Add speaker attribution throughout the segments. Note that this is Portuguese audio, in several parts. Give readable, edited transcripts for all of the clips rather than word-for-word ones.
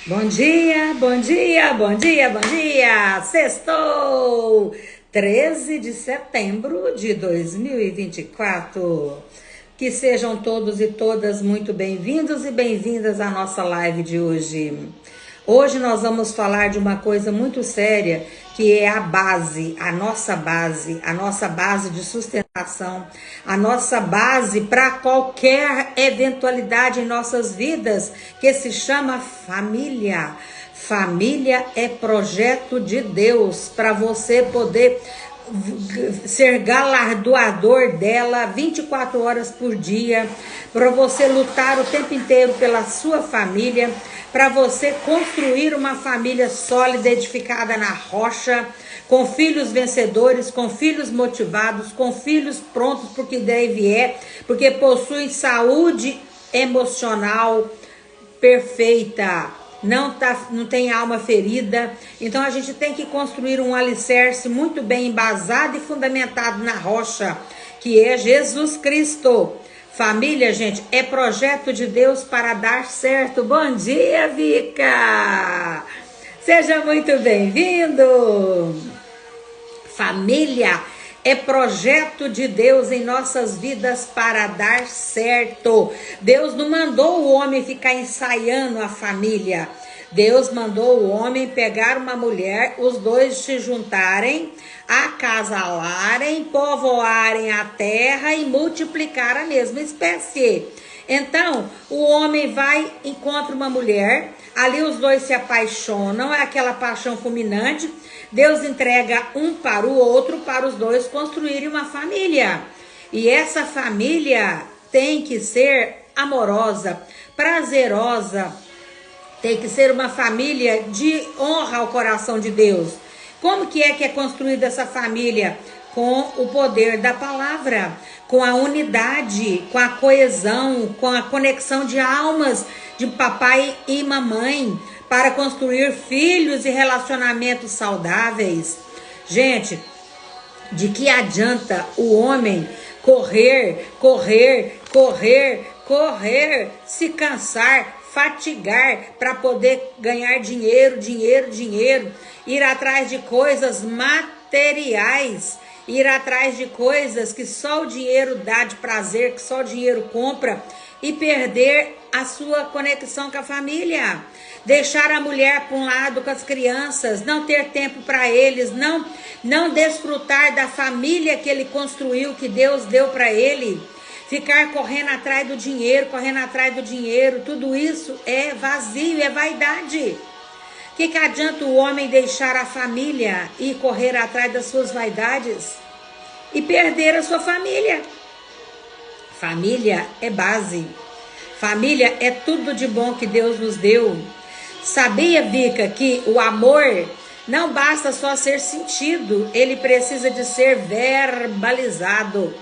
Speaker 1: Bom dia, bom dia, bom dia, bom dia! Sextou! 13 de setembro de 2024. Que sejam todos e todas muito bem-vindos e bem-vindas à nossa live de hoje. Hoje nós vamos falar de uma coisa muito séria, que é a base, a nossa base de sustentação, a nossa base para qualquer eventualidade em nossas vidas, que se chama família. Família é projeto de Deus para você poder ser galardoador dela 24 horas por dia, para você lutar o tempo inteiro pela sua família, para você construir uma família sólida, edificada na rocha, com filhos vencedores, com filhos motivados, com filhos prontos porque deve porque possuem saúde emocional perfeita, não tem alma ferida. Então a gente tem que construir um alicerce muito bem embasado e fundamentado na rocha, que é Jesus Cristo. Família, gente, é projeto de Deus para dar certo. Bom dia, Vika! Seja muito bem-vindo! Família é projeto de Deus em nossas vidas para dar certo. Deus não mandou o homem ficar ensaiando a família. Deus mandou o homem pegar uma mulher, os dois se juntarem, acasalarem, povoarem a terra e multiplicar a mesma espécie. Então, o homem vai, encontra uma mulher, ali os dois se apaixonam, é aquela paixão fulminante. Deus entrega um para o outro, para os dois construírem uma família. E essa família tem que ser amorosa, prazerosa, tem que ser uma família de honra ao coração de Deus. Como que é construída essa família? Com o poder da palavra, com a unidade, com a coesão, com a conexão de almas de papai e mamãe, para construir filhos e relacionamentos saudáveis. Gente, de que adianta o homem correr, se cansar, fatigar para poder ganhar dinheiro, ir atrás de coisas materiais, ir atrás de coisas que só o dinheiro dá de prazer, que só o dinheiro compra, e perder a sua conexão com a família, deixar a mulher para um lado com as crianças, não ter tempo para eles, não desfrutar da família que ele construiu, que Deus deu para ele, ficar correndo atrás do dinheiro, tudo isso é vazio, é vaidade. O que adianta o homem deixar a família e correr atrás das suas vaidades e perder a sua família? Família é base. Família é tudo de bom que Deus nos deu. Sabia, Vika, que o amor não basta só ser sentido, ele precisa de ser verbalizado.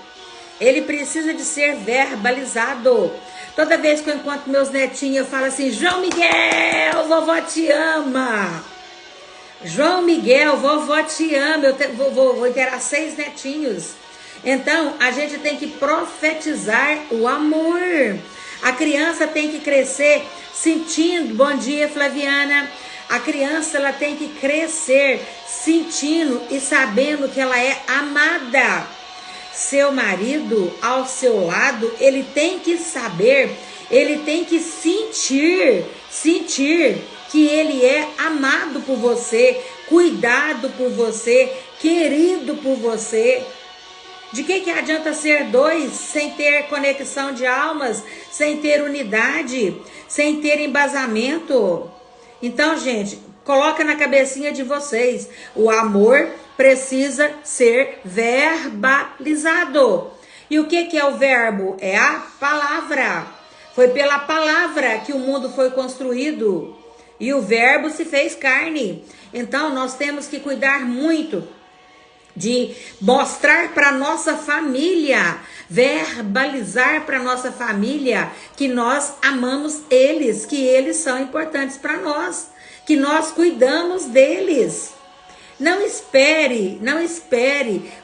Speaker 1: Ele precisa de ser verbalizado. Toda vez que eu encontro meus netinhos, eu falo assim: João Miguel, vovó te ama. João Miguel, vovó te ama. Eu vou ter 6 netinhos. Então, a gente tem que profetizar o amor. A criança tem que crescer sentindo. Bom dia, Flaviana. A criança, ela tem que crescer sentindo e sabendo que ela é amada. Seu marido ao seu lado, ele tem que saber, ele tem que sentir que ele é amado por você, cuidado por você, querido por você. De que adianta ser 2 sem ter conexão de almas, sem ter unidade, sem ter embasamento? Então, gente, coloca na cabecinha de vocês, o amor precisa ser verbalizado. E o que é o verbo? É a palavra. Foi pela palavra que o mundo foi construído. E o verbo se fez carne. Então, nós temos que cuidar muito de mostrar para nossa família, verbalizar para nossa família que nós amamos eles, que eles são importantes para nós, que nós cuidamos deles. Não espere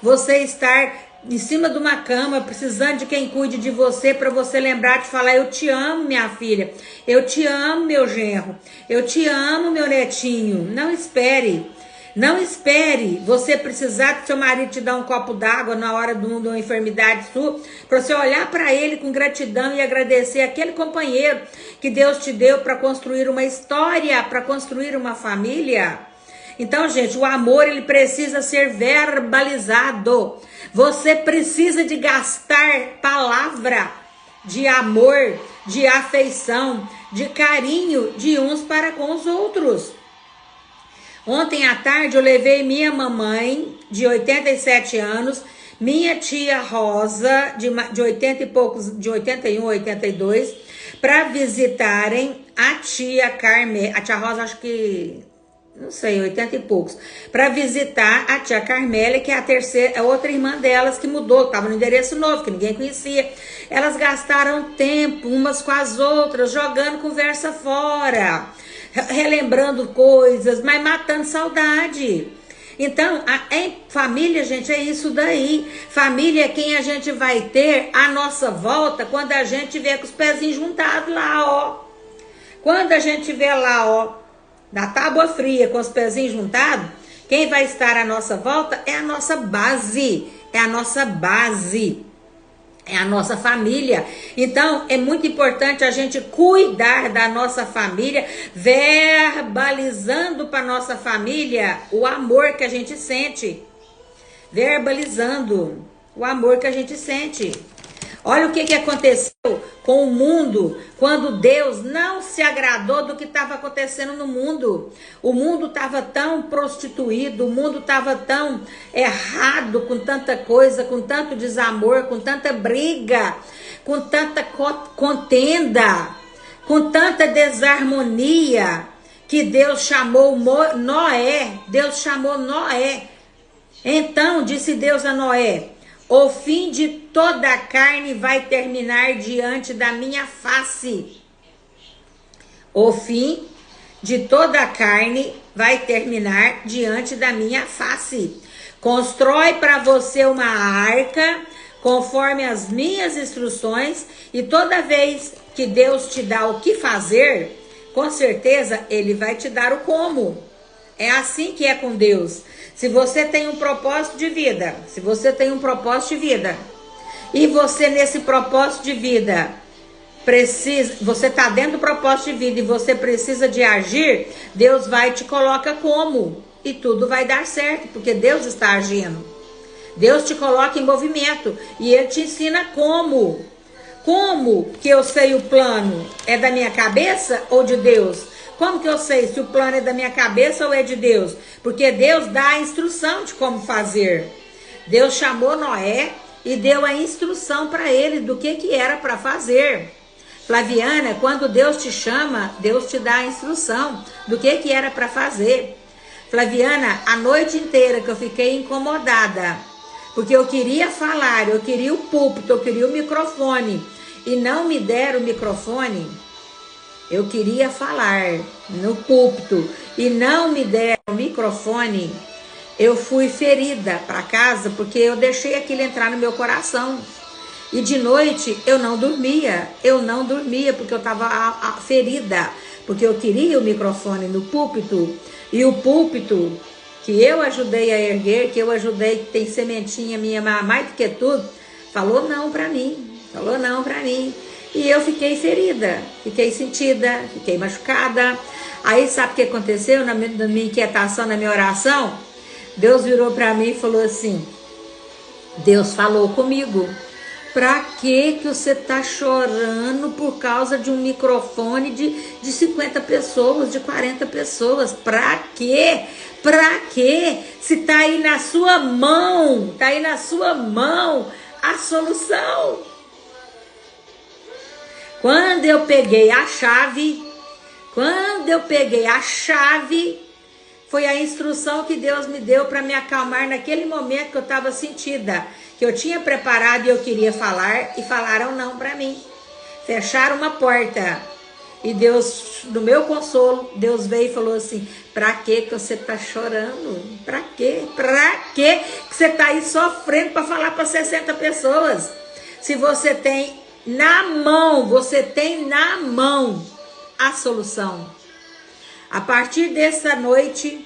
Speaker 1: você estar em cima de uma cama, precisando de quem cuide de você, para você lembrar de falar: eu te amo, minha filha, eu te amo, meu genro, eu te amo, meu netinho. Não espere. Não espere você precisar do seu marido te dar um copo d'água na hora de uma enfermidade sua, para você olhar para ele com gratidão e agradecer aquele companheiro que Deus te deu para construir uma história, para construir uma família. Então, gente, o amor, ele precisa ser verbalizado. Você precisa de gastar palavra de amor, de afeição, de carinho de uns para com os outros. Ontem à tarde eu levei minha mamãe, de 87 anos, minha tia Rosa, de 80 e poucos, de 81, 82, para visitarem a tia Carmé. A tia Rosa, acho que, não sei, 80 e poucos. Para visitar a tia Carmélia, que é a terceira, a outra irmã delas que mudou, estava no endereço novo, que ninguém conhecia. Elas gastaram tempo umas com as outras, jogando conversa fora, relembrando coisas, mas matando saudade. Então, família, gente, é isso daí. Família é quem a gente vai ter à nossa volta quando a gente tiver com os pezinhos juntados lá, ó. Quando a gente tiver lá, ó, na tábua fria, com os pezinhos juntados, quem vai estar à nossa volta é a nossa base. É a nossa base. É a nossa família. Então, é muito importante a gente cuidar da nossa família, verbalizando para nossa família o amor que a gente sente. Verbalizando o amor que a gente sente. Olha o que aconteceu com o mundo quando Deus não se agradou do que estava acontecendo no mundo. O mundo estava tão prostituído, o mundo estava tão errado, com tanta coisa, com tanto desamor, com tanta briga, com tanta contenda, com tanta desarmonia, que Deus chamou Noé. Deus chamou Noé. Então disse Deus a Noé: o fim de toda a carne vai terminar diante da minha face. O fim de toda a carne vai terminar diante da minha face. Constrói para você uma arca conforme as minhas instruções, e toda vez que Deus te dá o que fazer, com certeza Ele vai te dar o como. É assim que é com Deus. Se você tem um propósito de vida, e você nesse propósito de vida você está dentro do propósito de vida e você precisa de agir, Deus vai te coloca como, e tudo vai dar certo, porque Deus está agindo. Deus te coloca em movimento e Ele te ensina como. Como que eu sei o plano? É da minha cabeça ou de Deus? Como que eu sei se o plano é da minha cabeça ou é de Deus? Porque Deus dá a instrução de como fazer. Deus chamou Noé e deu a instrução para ele do que era para fazer. Flaviana, quando Deus te chama, Deus te dá a instrução do que era para fazer. Flaviana, a noite inteira que eu fiquei incomodada, porque eu queria falar, eu queria o púlpito, eu queria o microfone, e não me deram o microfone. Eu queria falar no púlpito e não me deram o microfone. Eu fui ferida para casa porque eu deixei aquilo entrar no meu coração. E de noite eu não dormia porque eu estava ferida, porque eu queria o microfone no púlpito, e o púlpito que eu ajudei a erguer, que eu ajudei, que tem sementinha minha mais do que tudo, falou não para mim. E eu fiquei ferida, fiquei sentida, fiquei machucada. Aí sabe o que aconteceu na minha inquietação, na minha oração? Deus virou para mim e falou assim: Deus falou comigo. Pra que você tá chorando por causa de um microfone de 50 pessoas, de 40 pessoas? Pra quê? Pra quê? Se tá aí na sua mão, a solução. Quando eu peguei a chave, foi a instrução que Deus me deu para me acalmar naquele momento que eu estava sentida, que eu tinha preparado e eu queria falar, e falaram não para mim. Fecharam uma porta E Deus, no meu consolo, Deus veio e falou assim: pra que você tá chorando? Pra quê? Pra que você tá aí sofrendo para falar para 60 pessoas? Se você tem na mão, a solução. A partir dessa noite,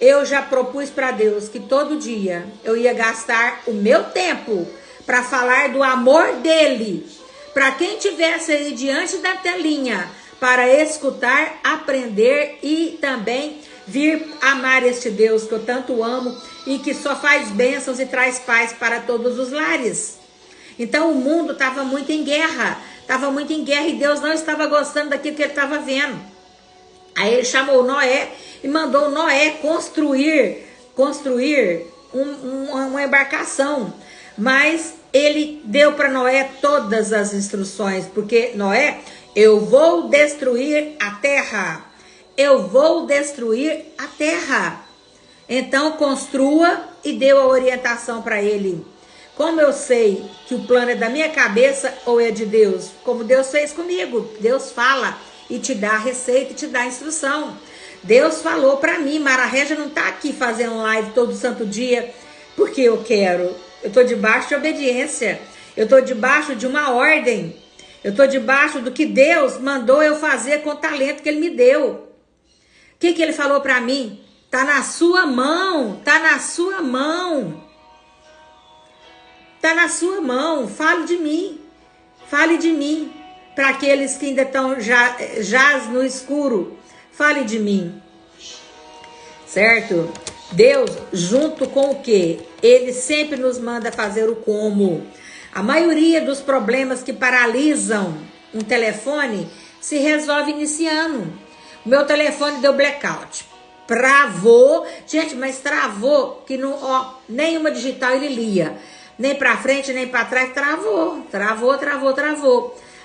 Speaker 1: eu já propus para Deus que todo dia eu ia gastar o meu tempo para falar do amor dele. Para quem tivesse aí diante da telinha, para escutar, aprender e também vir amar este Deus que eu tanto amo e que só faz bênçãos e traz paz para todos os lares. Então o mundo estava muito em guerra, e Deus não estava gostando daquilo que ele estava vendo. Aí ele chamou Noé e mandou Noé construir uma embarcação. Mas ele deu para Noé todas as instruções, porque Noé, eu vou destruir a terra. Eu vou destruir a terra. Então construa, e deu a orientação para ele. Como eu sei que o plano é da minha cabeça ou é de Deus? Como Deus fez comigo. Deus fala e te dá a receita e te dá a instrução. Deus falou para mim: Mara Regia não tá aqui fazendo live todo santo dia porque eu quero. Eu estou debaixo de obediência. Eu estou debaixo de uma ordem. Eu estou debaixo do que Deus mandou eu fazer com o talento que Ele me deu. O que Ele falou para mim? Tá na sua mão. Tá na sua mão. Tá na sua mão. Fale de mim. Fale de mim. Para aqueles que ainda estão jaz no escuro. Fale de mim. Certo? Deus, junto com o quê? Ele sempre nos manda fazer o como. A maioria dos problemas que paralisam um telefone se resolve iniciando. O meu telefone deu blackout. Travou. Gente, mas travou que não, ó, nenhuma digital ele lia. Nem para frente, nem para trás. Travou.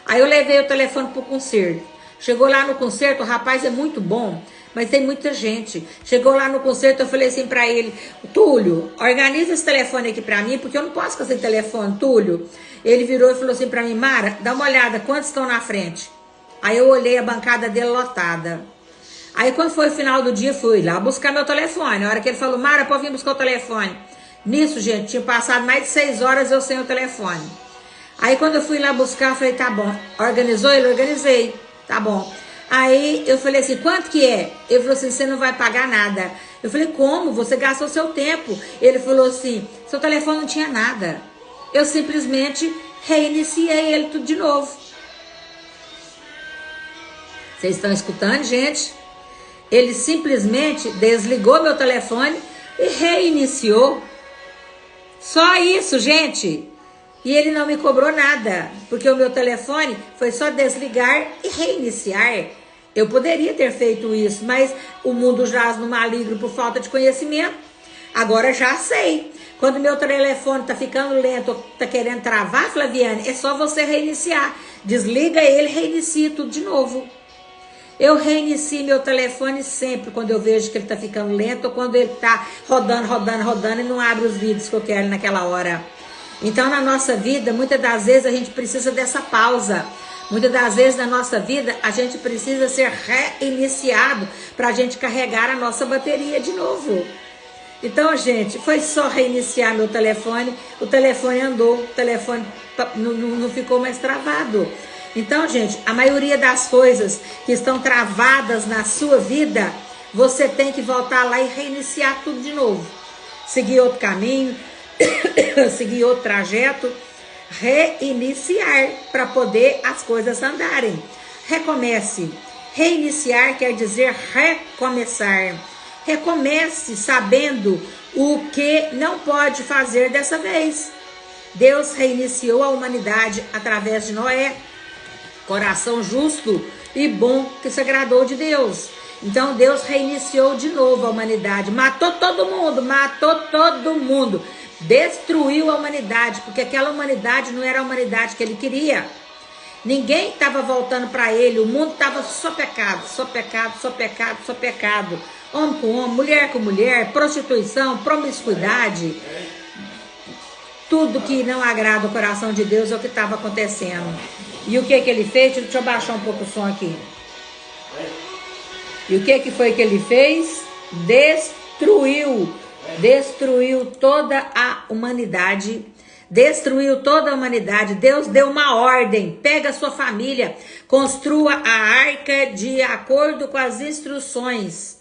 Speaker 1: Aí eu levei o telefone pro conserto. Chegou lá no conserto, o rapaz é muito bom, mas tem muita gente. Chegou lá no conserto, eu falei assim pra ele: Túlio, organiza esse telefone aqui pra mim, porque eu não posso com esse telefone, Túlio. Ele virou e falou assim pra mim: Mara, dá uma olhada, quantos estão na frente? Aí eu olhei a bancada dele lotada. Aí quando foi o final do dia, fui lá buscar meu telefone. A hora que ele falou: Mara, pode vir buscar o telefone. Nisso, gente, tinha passado mais de 6 horas eu sem o telefone. Aí quando eu fui lá buscar, eu falei: tá bom. Organizou? Ele: organizei. Tá bom. Aí eu falei assim: quanto que é? Ele falou assim: você não vai pagar nada. Eu falei: como? Você gastou seu tempo. Ele falou assim: seu telefone não tinha nada. Eu simplesmente reiniciei ele tudo de novo. Vocês estão escutando, gente? Ele simplesmente desligou meu telefone e reiniciou. Só isso, gente. E ele não me cobrou nada, porque o meu telefone foi só desligar e reiniciar. Eu poderia ter feito isso, mas o mundo jaz no maligno por falta de conhecimento. Agora já sei. Quando meu telefone tá ficando lento, tá querendo travar, Flaviane, é só você reiniciar. Desliga ele, reinicia tudo de novo. Eu reinicio meu telefone sempre quando eu vejo que ele tá ficando lento, ou quando ele tá rodando e não abre os vídeos que eu quero naquela hora. Então, na nossa vida, muitas das vezes a gente precisa dessa pausa. Muitas das vezes na nossa vida, a gente precisa ser reiniciado para a gente carregar a nossa bateria de novo. Então, gente, foi só reiniciar meu telefone, o telefone andou, o telefone não ficou mais travado. Então, gente, a maioria das coisas que estão travadas na sua vida, você tem que voltar lá e reiniciar tudo de novo. Seguir outro caminho, seguir outro trajeto, reiniciar para poder as coisas andarem. Recomece. Reiniciar quer dizer recomeçar. Recomece sabendo o que não pode fazer dessa vez. Deus reiniciou a humanidade através de Noé, coração justo e bom que se agradou de Deus. Então Deus reiniciou de novo a humanidade, matou todo mundo, destruiu a humanidade, porque aquela humanidade não era a humanidade que ele queria. Ninguém estava voltando para ele, o mundo estava só pecado. Homem com homem, mulher com mulher, prostituição, promiscuidade. Tudo que não agrada o coração de Deus é o que estava acontecendo. E o que ele fez? Deixa eu baixar um pouco o som aqui. E o que foi que ele fez? Destruiu toda a humanidade. Destruiu toda a humanidade. Deus deu uma ordem: pega a sua família, construa a arca de acordo com as instruções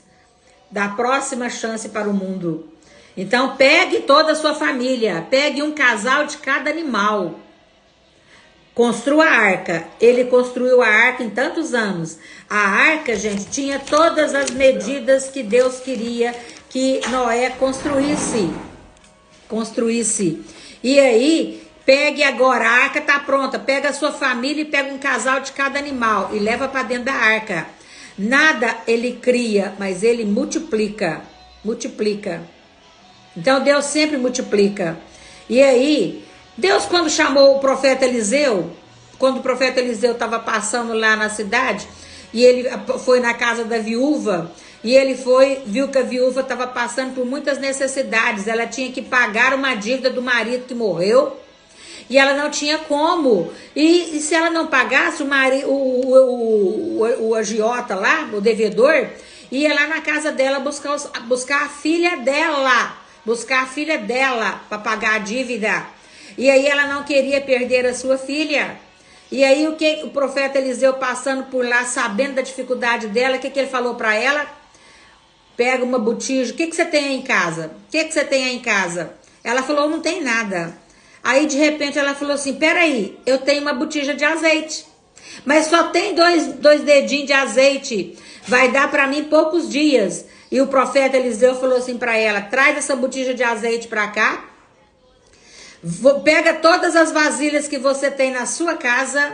Speaker 1: da próxima chance para o mundo. Então pegue toda a sua família, pegue um casal de cada animal, construa a arca. Ele construiu a arca em tantos anos. A arca, gente, tinha todas as medidas que Deus queria que Noé construísse. E aí, pegue agora, a arca tá pronta, pega a sua família e pega um casal de cada animal e leva para dentro da arca. Nada ele cria, mas ele multiplica. Então Deus sempre multiplica. E aí, Deus, quando chamou o profeta Eliseu, quando o profeta Eliseu estava passando lá na cidade, e ele foi na casa da viúva, e ele viu que a viúva estava passando por muitas necessidades. Ela tinha que pagar uma dívida do marido que morreu, e ela não tinha como. E se ela não pagasse, o agiota lá, o devedor, ia lá na casa dela buscar a filha dela. Buscar a filha dela para pagar a dívida. E aí ela não queria perder a sua filha. E aí o profeta Eliseu passando por lá, sabendo da dificuldade dela, o que ele falou para ela? Pega uma botija. O que você tem aí em casa? O que você tem aí em casa? Ela falou, não tem nada. Aí de repente ela falou assim, peraí, eu tenho uma botija de azeite. Mas só tem dois dedinhos de azeite. Vai dar para mim poucos dias. E o profeta Eliseu falou assim para ela, traz essa botija de azeite para cá. Pega todas as vasilhas que você tem na sua casa.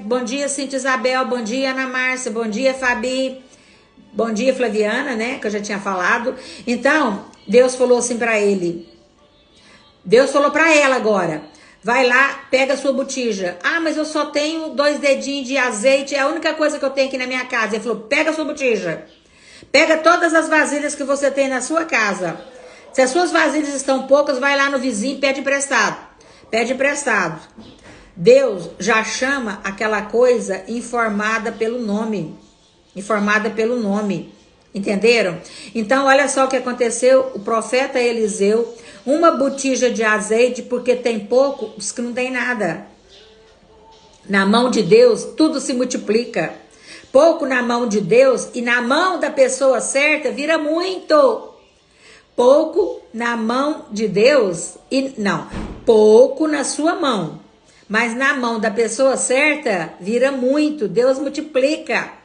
Speaker 1: Bom dia, Cintia Isabel. Bom dia, Ana Márcia. Bom dia, Fabi. Bom dia, Flaviana, né? Que eu já tinha falado. Então, Deus falou assim para ele. Deus falou para ela agora. Vai lá, pega a sua botija. Ah, mas eu só tenho 2 dedinhos de azeite. É a única coisa que eu tenho aqui na minha casa. Ele falou, pega a sua botija. Pega todas as vasilhas que você tem na sua casa. Se as suas vasilhas estão poucas, vai lá no vizinho e pede emprestado. Pede emprestado. Deus já chama aquela coisa informada pelo nome. Informada pelo nome. Entenderam? Então, olha só o que aconteceu. O profeta Eliseu, uma botija de azeite, porque tem pouco, diz que não tem nada. Na mão de Deus, tudo se multiplica. Pouco na mão de Deus e na mão da pessoa certa vira muito. Pouco na mão de Deus e não, pouco na sua mão, mas na mão da pessoa certa vira muito. Deus multiplica.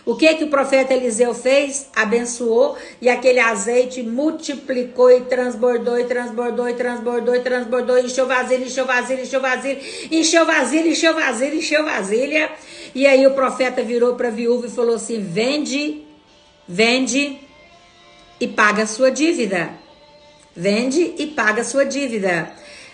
Speaker 1: O que o profeta Eliseu fez? Abençoou e aquele azeite multiplicou e transbordou, e transbordou, e transbordou, e transbordou, encheu vasilha, encheu vasilha, encheu vasilha, encheu vasilha, encheu vasilha, encheu vasilha. E aí o profeta virou para a viúva e falou assim, vende e paga a sua dívida. Vende e paga a sua dívida.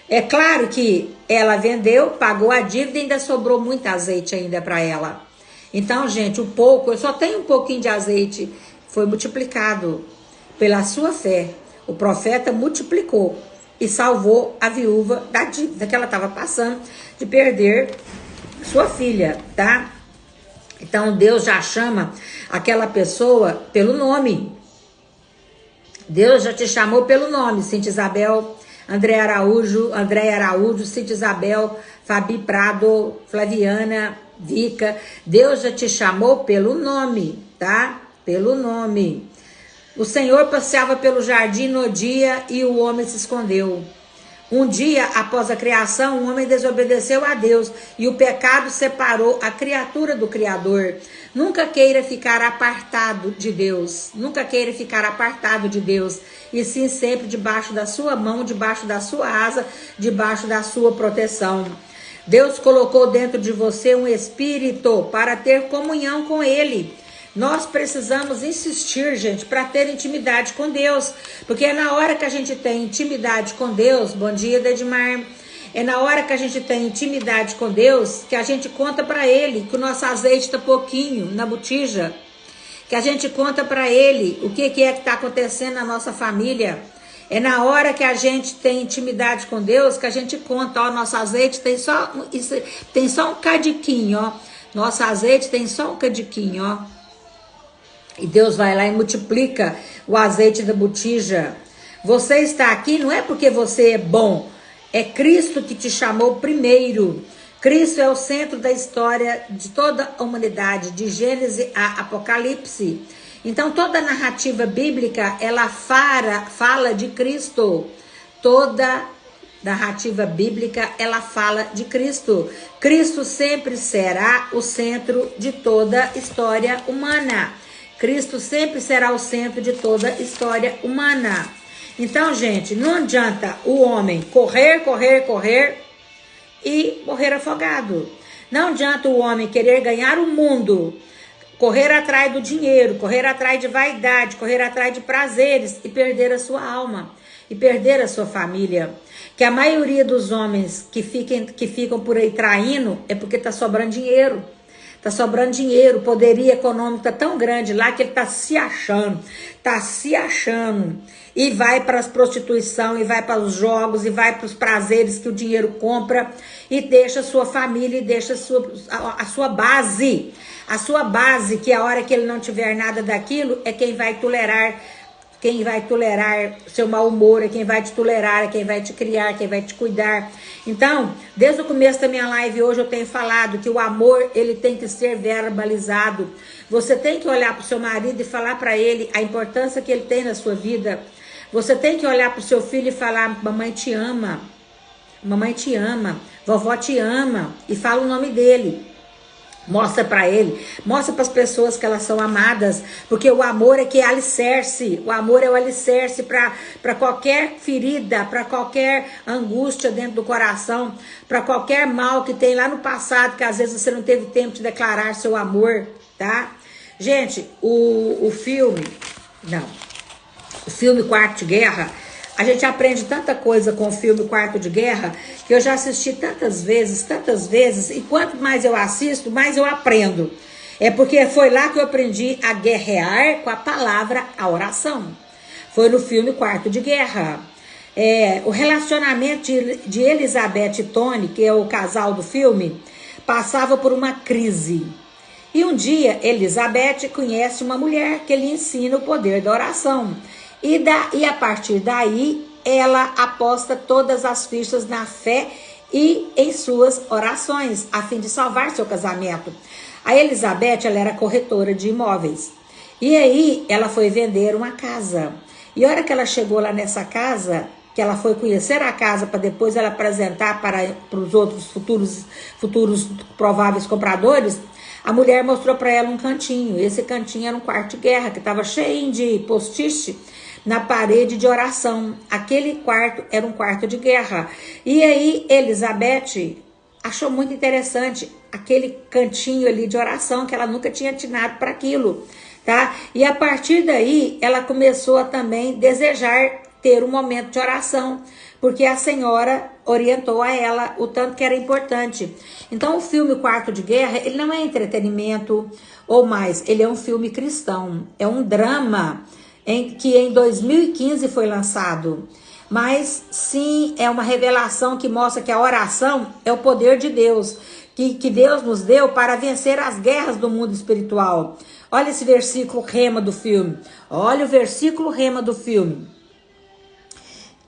Speaker 1: É claro que ela vendeu, pagou a dívida e ainda sobrou muito azeite ainda para ela. Então, gente, eu só tenho um pouquinho de azeite. Foi multiplicado pela sua fé. O profeta multiplicou e salvou a viúva da dívida que ela estava passando de perder sua filha, tá? Então, Deus já chama aquela pessoa pelo nome. Deus já te chamou pelo nome, Cintia Isabel, André Araújo, Cintia Isabel, Fabi Prado, Flaviana, Vica. Deus já te chamou pelo nome, tá? Pelo nome. O Senhor passeava pelo jardim no dia e o homem se escondeu. Um dia após a criação, o homem desobedeceu a Deus e o pecado separou a criatura do Criador. Nunca queira ficar apartado de Deus. Nunca queira ficar apartado de Deus. E sim sempre debaixo da sua mão, debaixo da sua asa, debaixo da sua proteção. Deus colocou dentro de você um espírito para ter comunhão com Ele. Nós precisamos insistir, gente, para ter intimidade com Deus. Porque é na hora que a gente tem intimidade com Deus, bom dia, Dedimar. É na hora que a gente tem intimidade com Deus que a gente conta para Ele que o nosso azeite está pouquinho na botija. Que a gente conta para Ele o que é que está acontecendo na nossa família. É na hora que a gente tem intimidade com Deus que a gente conta, ó, nosso azeite tem só um cadiquinho, ó. Nosso azeite tem só um cadiquinho, ó. E Deus vai lá e multiplica o azeite da botija. Você está aqui não é porque você é bom, é Cristo que te chamou primeiro. Cristo é o centro da história de toda a humanidade, de Gênesis a Apocalipse. Então toda a narrativa bíblica, ela fala de Cristo. Toda narrativa bíblica, ela fala de Cristo. Cristo sempre será o centro de toda a história humana. Cristo sempre será o centro de toda a história humana. Então, gente, não adianta o homem correr e morrer afogado. Não adianta o homem querer ganhar o mundo, correr atrás do dinheiro, correr atrás de vaidade, correr atrás de prazeres e perder a sua alma, e perder a sua família. Que a maioria dos homens que ficam por aí traindo é porque tá sobrando dinheiro. Tá sobrando dinheiro, o poderio econômico tá tão grande lá que ele tá se achando. E vai para as prostituição, e vai para os jogos, e vai para os prazeres que o dinheiro compra, e deixa a sua família, e deixa a sua base. A sua base, que a hora que ele não tiver nada daquilo, é quem vai tolerar seu mau humor, é quem vai te tolerar, é quem vai te criar, quem vai te cuidar. Então, desde o começo da minha live hoje eu tenho falado que o amor, ele tem que ser verbalizado. Você tem que olhar para o seu marido e falar para ele a importância que ele tem na sua vida. Você tem que olhar para o seu filho e falar: mamãe te ama, vovó te ama, e fala o nome dele. Mostra para ele, mostra para as pessoas que elas são amadas, porque o amor é que é alicerce, o amor é o alicerce para qualquer ferida, para qualquer angústia dentro do coração, para qualquer mal que tem lá no passado, que às vezes você não teve tempo de declarar seu amor, tá? Gente, o filme Quarto de Guerra, a gente aprende tanta coisa com o filme Quarto de Guerra, que eu já assisti tantas vezes, e quanto mais eu assisto, mais eu aprendo. É porque foi lá que eu aprendi a guerrear com a palavra, a oração. Foi no filme Quarto de Guerra. O relacionamento de Elizabeth e Tony, que é o casal do filme, passava por uma crise. E um dia, Elizabeth conhece uma mulher que lhe ensina o poder da oração. E a partir daí, ela aposta todas as fichas na fé e em suas orações, a fim de salvar seu casamento. A Elizabeth, ela era corretora de imóveis. E aí, ela foi vender uma casa. E a hora que ela chegou lá nessa casa, que ela foi conhecer a casa para depois ela apresentar para os outros futuros prováveis compradores, a mulher mostrou para ela um cantinho. Esse cantinho era um quarto de guerra, que estava cheio de post-it na parede de oração. Aquele quarto era um quarto de guerra. E aí, Elizabeth achou muito interessante aquele cantinho ali de oração, que ela nunca tinha atinado para aquilo, tá? E a partir daí, ela começou a também desejar ter um momento de oração, porque a senhora orientou a ela o tanto que era importante. Então, o filme Quarto de Guerra, ele não é entretenimento ou mais, ele é um filme cristão, é um drama que em 2015 foi lançado. Mas sim, é uma revelação que mostra que a oração é o poder de Deus, que Deus nos deu para vencer as guerras do mundo espiritual. Olha esse versículo rema do filme. Olha o versículo rema do filme.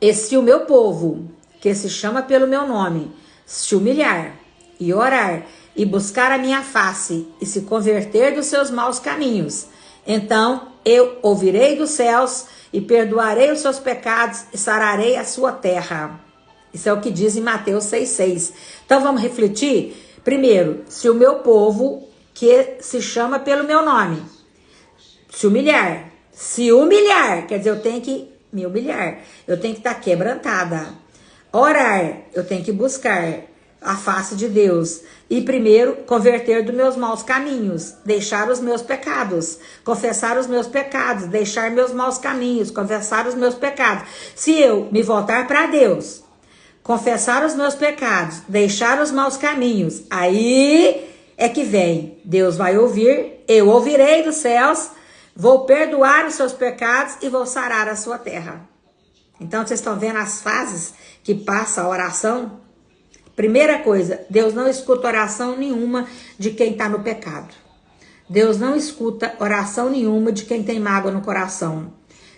Speaker 1: E se o meu povo, que se chama pelo meu nome, se humilhar e orar e buscar a minha face e se converter dos seus maus caminhos, então eu ouvirei dos céus e perdoarei os seus pecados e sararei a sua terra. Isso é o que diz em Mateus 6,6. Então vamos refletir? Primeiro, se o meu povo, que se chama pelo meu nome, se humilhar, quer dizer, eu tenho que me humilhar, eu tenho que estar quebrantada. Orar, eu tenho que buscar a face de Deus. E primeiro, converter dos meus maus caminhos, deixar os meus pecados, confessar os meus pecados, deixar meus maus caminhos, confessar os meus pecados. Se eu me voltar para Deus, confessar os meus pecados, deixar os maus caminhos, aí é que vem, Deus vai ouvir, eu ouvirei dos céus, vou perdoar os seus pecados e vou sarar a sua terra. Então, vocês estão vendo as fases que passa a oração? Primeira coisa, Deus não escuta oração nenhuma de quem está no pecado. Deus não escuta oração nenhuma de quem tem mágoa no coração,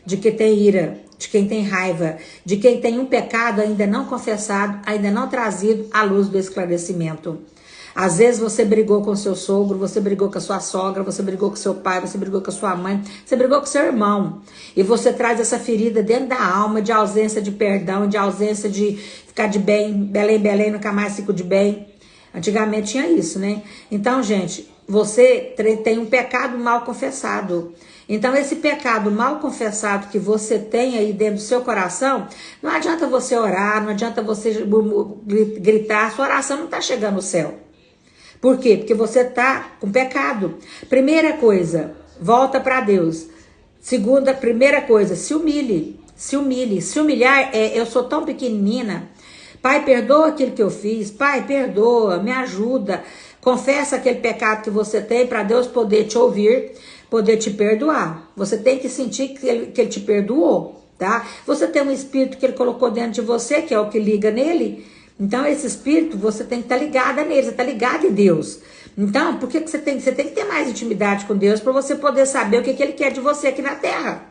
Speaker 1: de quem tem ira, de quem tem raiva, de quem tem um pecado ainda não confessado, ainda não trazido à luz do esclarecimento. Às vezes você brigou com seu sogro, você brigou com a sua sogra, você brigou com seu pai, você brigou com a sua mãe, você brigou com seu irmão. E você traz essa ferida dentro da alma de ausência de perdão, de ausência de ficar de bem, Belém, Belém, nunca mais fico de bem. Antigamente tinha isso, né? Então, gente, você tem um pecado mal confessado. Então, esse pecado mal confessado que você tem aí dentro do seu coração, não adianta você orar, não adianta você gritar, sua oração não está chegando no céu. Por quê? Porque você está com pecado. Primeira coisa, volta para Deus. Primeira coisa, se humilhe. Se humilhe. Se humilhar, eu sou tão pequenina. Pai, perdoa aquilo que eu fiz. Pai, perdoa, me ajuda. Confessa aquele pecado que você tem para Deus poder te ouvir, poder te perdoar. Você tem que sentir que ele te perdoou, tá? Você tem um espírito que ele colocou dentro de você, que é o que liga nele. Então, esse espírito, você tem que estar ligada nele, você está ligado em Deus. Então, por que você tem que ter mais intimidade com Deus para você poder saber o que ele quer de você aqui na terra?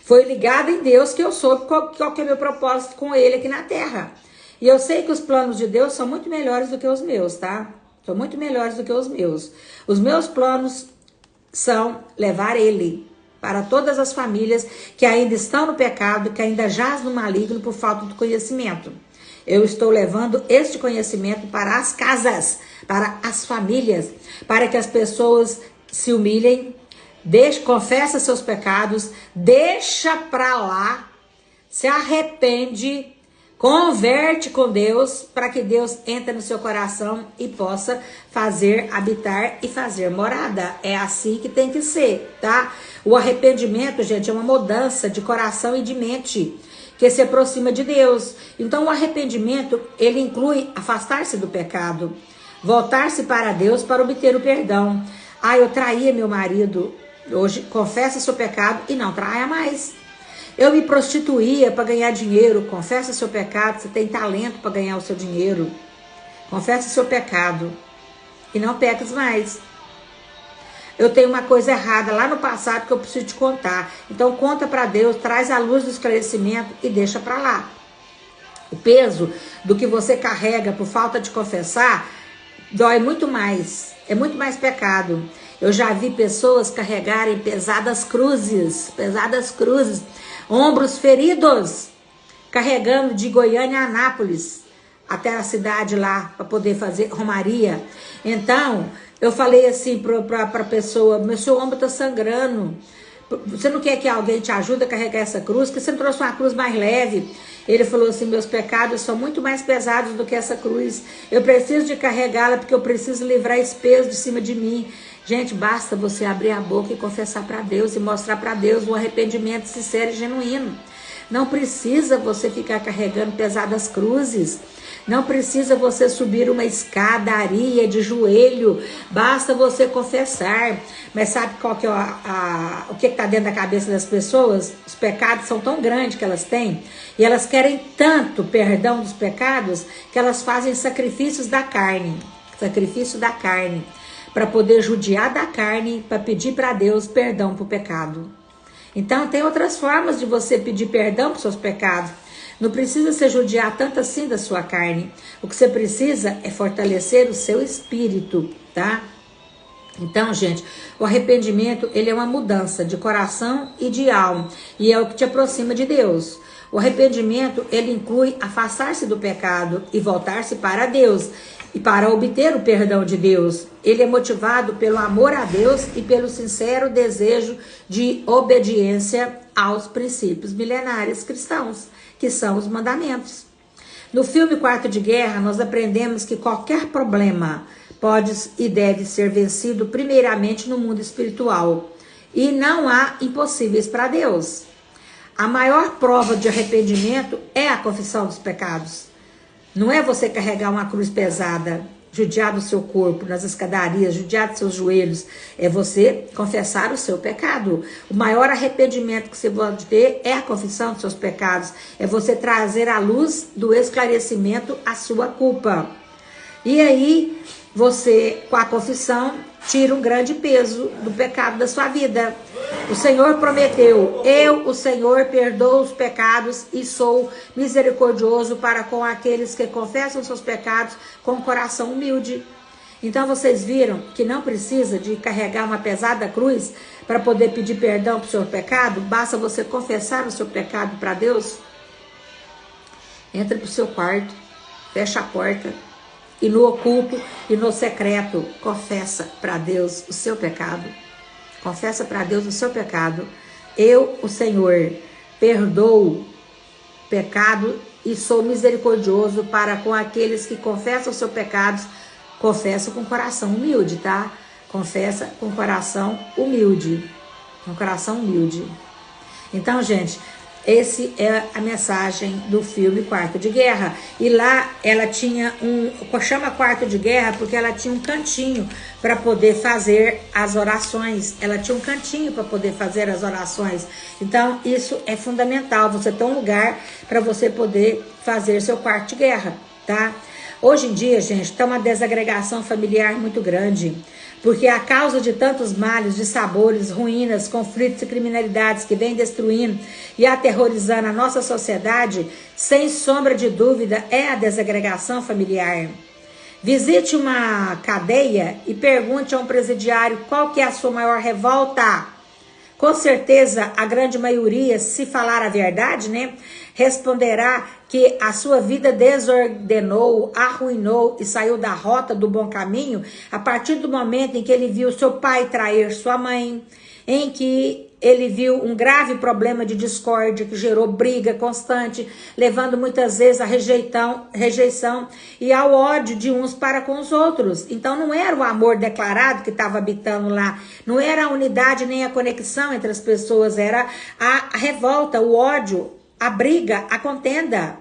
Speaker 1: Foi ligado em Deus que eu soube qual que é o meu propósito com ele aqui na terra. E eu sei que os planos de Deus são muito melhores do que os meus, tá? São muito melhores do que os meus. Os meus planos são levar ele para todas as famílias que ainda estão no pecado, que ainda jaz no maligno por falta de conhecimento. Eu estou levando este conhecimento para as casas, para as famílias, para que as pessoas se humilhem, confessa seus pecados, deixa para lá, se arrepende, converte com Deus, para que Deus entre no seu coração e possa habitar e fazer morada. É assim que tem que ser, tá? O arrependimento, gente, é uma mudança de coração e de mente que se aproxima de Deus. Então, o arrependimento, ele inclui afastar-se do pecado, voltar-se para Deus para obter o perdão. Eu traía meu marido. Hoje, confessa seu pecado e não traia mais. Eu me prostituía para ganhar dinheiro. Confessa seu pecado, você tem talento para ganhar o seu dinheiro. Confessa seu pecado e não peques mais. Eu tenho uma coisa errada lá no passado que eu preciso te contar. Então conta para Deus, traz a luz do esclarecimento e deixa para lá. O peso do que você carrega por falta de confessar dói muito mais. É muito mais pecado. Eu já vi pessoas carregarem pesadas cruzes, ombros feridos, carregando de Goiânia a Anápolis, até a cidade lá, para poder fazer romaria. Então, eu falei assim para a pessoa, meu seu ombro está sangrando, você não quer que alguém te ajude a carregar essa cruz? Porque você não trouxe uma cruz mais leve? Ele falou assim, meus pecados são muito mais pesados do que essa cruz, eu preciso de carregá-la porque eu preciso livrar esse peso de cima de mim. Gente, basta você abrir a boca e confessar para Deus e mostrar para Deus um arrependimento sincero e genuíno. Não precisa você ficar carregando pesadas cruzes. Não precisa você subir uma escadaria de joelho. Basta você confessar. Mas sabe qual que é o que está dentro da cabeça das pessoas? Os pecados são tão grandes que elas têm. E elas querem tanto perdão dos pecados que elas fazem sacrifícios da carne. Sacrifício da carne. Para poder judiar da carne, para pedir para Deus perdão para o pecado. Então, tem outras formas de você pedir perdão para os seus pecados. Não precisa se judiar tanto assim da sua carne. O que você precisa é fortalecer o seu espírito, tá? Então, gente, o arrependimento, ele é uma mudança de coração e de alma. E é o que te aproxima de Deus. O arrependimento, ele inclui afastar-se do pecado e voltar-se para Deus. E para obter o perdão de Deus, ele é motivado pelo amor a Deus e pelo sincero desejo de obediência aos princípios milenares cristãos, que são os mandamentos. No filme Quarto de Guerra, nós aprendemos que qualquer problema pode e deve ser vencido primeiramente no mundo espiritual. E não há impossíveis para Deus. A maior prova de arrependimento é a confissão dos pecados. Não é você carregar uma cruz pesada, judiar do seu corpo, nas escadarias, judiar dos seus joelhos. É você confessar o seu pecado. O maior arrependimento que você pode ter é a confissão dos seus pecados. É você trazer à luz do esclarecimento a sua culpa. E aí, você, com a confissão, tira um grande peso do pecado da sua vida. O Senhor prometeu: eu, o Senhor, perdoo os pecados e sou misericordioso para com aqueles que confessam seus pecados com o coração humilde. Então vocês viram que não precisa de carregar uma pesada cruz para poder pedir perdão para o seu pecado? Basta você confessar o seu pecado para Deus. Entra para o seu quarto, fecha a porta e no oculto e no secreto confessa para Deus o seu pecado. Confessa para Deus o seu pecado. Eu, o Senhor, perdoo pecado e sou misericordioso para com aqueles que confessam os seus pecados. Confessa com coração humilde, tá? Confessa com coração humilde. Com coração humilde. Então, gente, esse é a mensagem do filme Quarto de Guerra. E lá ela tinha chama Quarto de Guerra porque ela tinha um cantinho para poder fazer as orações. Ela tinha um cantinho para poder fazer as orações. Então, isso é fundamental. Você ter um lugar para você poder fazer seu quarto de guerra, tá? Hoje em dia, gente, está uma desagregação familiar muito grande, porque a causa de tantos males, de sabores, ruínas, conflitos e criminalidades que vem destruindo e aterrorizando a nossa sociedade, sem sombra de dúvida, é a desagregação familiar. Visite uma cadeia e pergunte a um presidiário qual que é a sua maior revolta. Com certeza, a grande maioria, se falar a verdade, né, responderá que a sua vida desordenou, arruinou e saiu da rota do bom caminho a partir do momento em que ele viu seu pai trair sua mãe, em que ele viu um grave problema de discórdia que gerou briga constante, levando muitas vezes à rejeição e ao ódio de uns para com os outros. Então não era o amor declarado que estava habitando lá, não era a unidade nem a conexão entre as pessoas, era a revolta, o ódio, a briga, a contenda.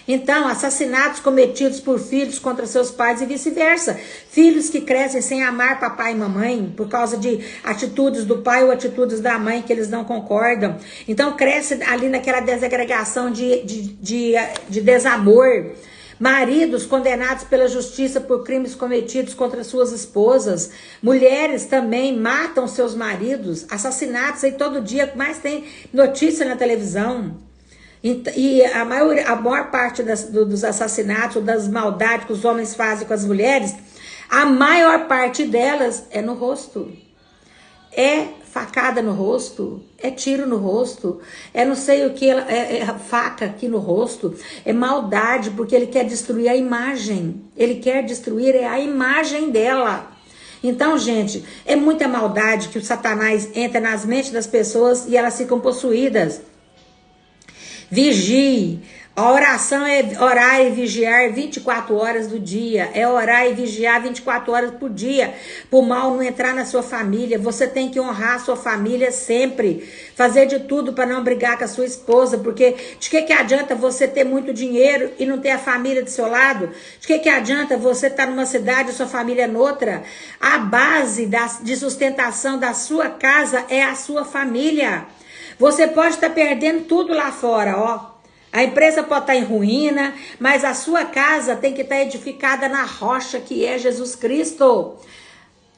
Speaker 1: Então, assassinatos cometidos por filhos contra seus pais e vice-versa. Filhos que crescem sem amar papai e mamãe por causa de atitudes do pai ou atitudes da mãe que eles não concordam. Então, cresce ali naquela desagregação de desamor. Maridos condenados pela justiça por crimes cometidos contra suas esposas. Mulheres também matam seus maridos. Assassinatos aí todo dia, mais tem notícia na televisão. E a maior parte dos assassinatos, das maldades que os homens fazem com as mulheres, a maior parte delas é no rosto. É facada no rosto, é tiro no rosto, é não sei o que, é faca aqui no rosto, é maldade, porque ele quer destruir a imagem. Ele quer destruir a imagem dela. Então, gente, é muita maldade que o Satanás entra nas mentes das pessoas e elas ficam possuídas. Vigie. A oração é orar e vigiar 24 horas do dia. É orar e vigiar 24 horas por dia. Para o mal não entrar na sua família. Você tem que honrar a sua família sempre. Fazer de tudo para não brigar com a sua esposa. Porque de que adianta você ter muito dinheiro e não ter a família do seu lado? De que adianta você estar numa cidade e sua família noutra? A base de sustentação da sua casa é a sua família. Você pode estar perdendo tudo lá fora, ó. A empresa pode estar em ruína, mas a sua casa tem que estar edificada na rocha que é Jesus Cristo.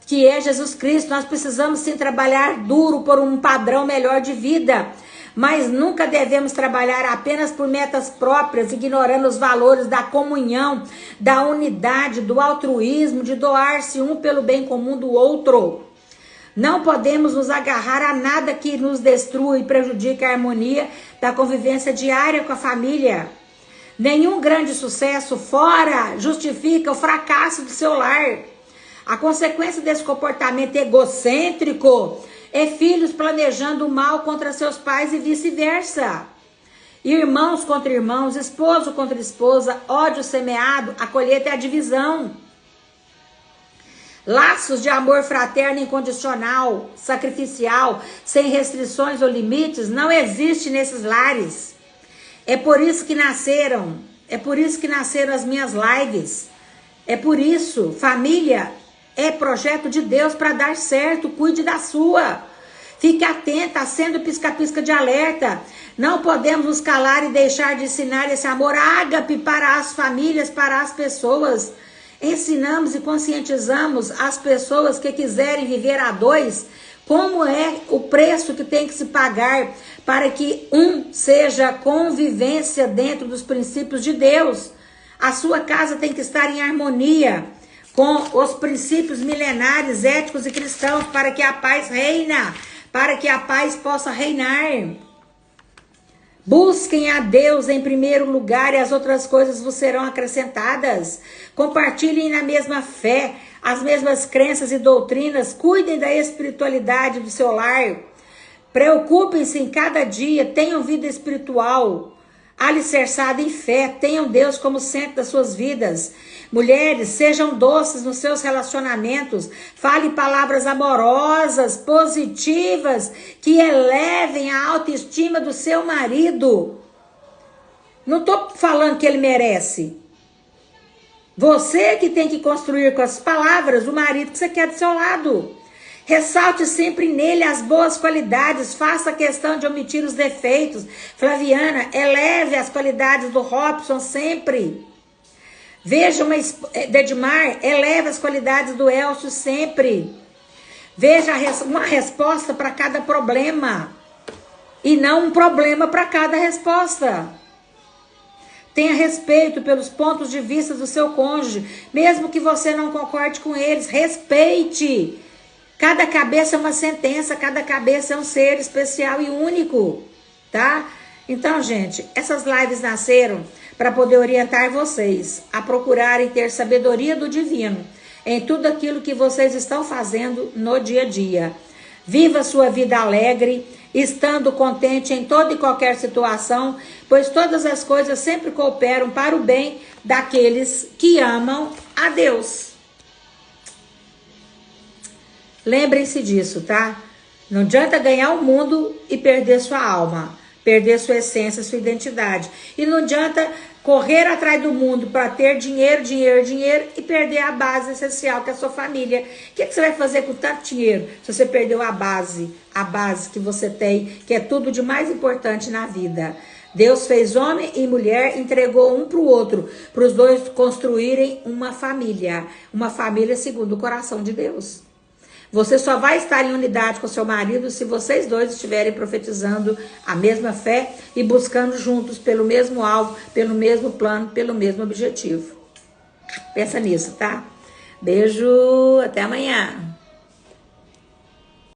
Speaker 1: Que é Jesus Cristo. Nós precisamos sim trabalhar duro por um padrão melhor de vida. Mas nunca devemos trabalhar apenas por metas próprias, ignorando os valores da comunhão, da unidade, do altruísmo, de doar-se um pelo bem comum do outro. Não podemos nos agarrar a nada que nos destrua e prejudique a harmonia da convivência diária com a família. Nenhum grande sucesso fora justifica o fracasso do seu lar. A consequência desse comportamento egocêntrico é filhos planejando o mal contra seus pais e vice-versa. Irmãos contra irmãos, esposo contra esposa, ódio semeado, a colheita é a divisão. Laços de amor fraterno incondicional, sacrificial, sem restrições ou limites, não existe nesses lares. É por isso que nasceram as minhas lives. É por isso, família é projeto de Deus para dar certo, cuide da sua. Fique atenta, acenda o pisca-pisca de alerta. Não podemos nos calar e deixar de ensinar esse amor ágape para as famílias, para as pessoas. ensinamos e conscientizamos as pessoas que quiserem viver a dois, como é o preço que tem que se pagar para que seja convivência dentro dos princípios de Deus. A sua casa tem que estar em harmonia com os princípios milenares, éticos e cristãos, para que a paz reina, para que a paz possa reinar. Busquem a Deus em primeiro lugar e as outras coisas vos serão acrescentadas. Compartilhem na mesma fé, as mesmas crenças e doutrinas. Cuidem da espiritualidade do seu lar. Preocupem-se em cada dia. Tenham vida espiritual alicerçada em fé. Tenham Deus como centro das suas vidas. Mulheres, sejam doces nos seus relacionamentos. Falem palavras amorosas, positivas, que elevem a autoestima do seu marido. Não estou falando que ele merece. Você que tem que construir com as palavras o marido que você quer do seu lado. Ressalte sempre nele as boas qualidades. Faça questão de omitir os defeitos. Flaviana, eleve as qualidades do Robson sempre. Veja Dedimar, eleve as qualidades do Elcio sempre. Veja uma resposta para cada problema. E não um problema para cada resposta. Tenha respeito pelos pontos de vista do seu cônjuge. Mesmo que você não concorde com eles, respeite. Cada cabeça é uma sentença, cada cabeça é um ser especial e único, tá? Então, gente, essas lives nasceram para poder orientar vocês a procurarem ter sabedoria do divino em tudo aquilo que vocês estão fazendo no dia a dia. Viva sua vida alegre, estando contente em toda e qualquer situação, pois todas as coisas sempre cooperam para o bem daqueles que amam a Deus. Lembrem-se disso, tá? Não adianta ganhar o mundo e perder sua alma, perder sua essência, sua identidade. E não adianta correr atrás do mundo para ter dinheiro, dinheiro, dinheiro e perder a base essencial que é a sua família. O que você vai fazer com tanto dinheiro se você perdeu a base que você tem, que é tudo de mais importante na vida? Deus fez homem e mulher, entregou um para o outro, para os dois construírem uma família segundo o coração de Deus. Você só vai estar em unidade com seu marido se vocês dois estiverem profetizando a mesma fé e buscando juntos pelo mesmo alvo, pelo mesmo plano, pelo mesmo objetivo. Pensa nisso, tá? Beijo, até amanhã.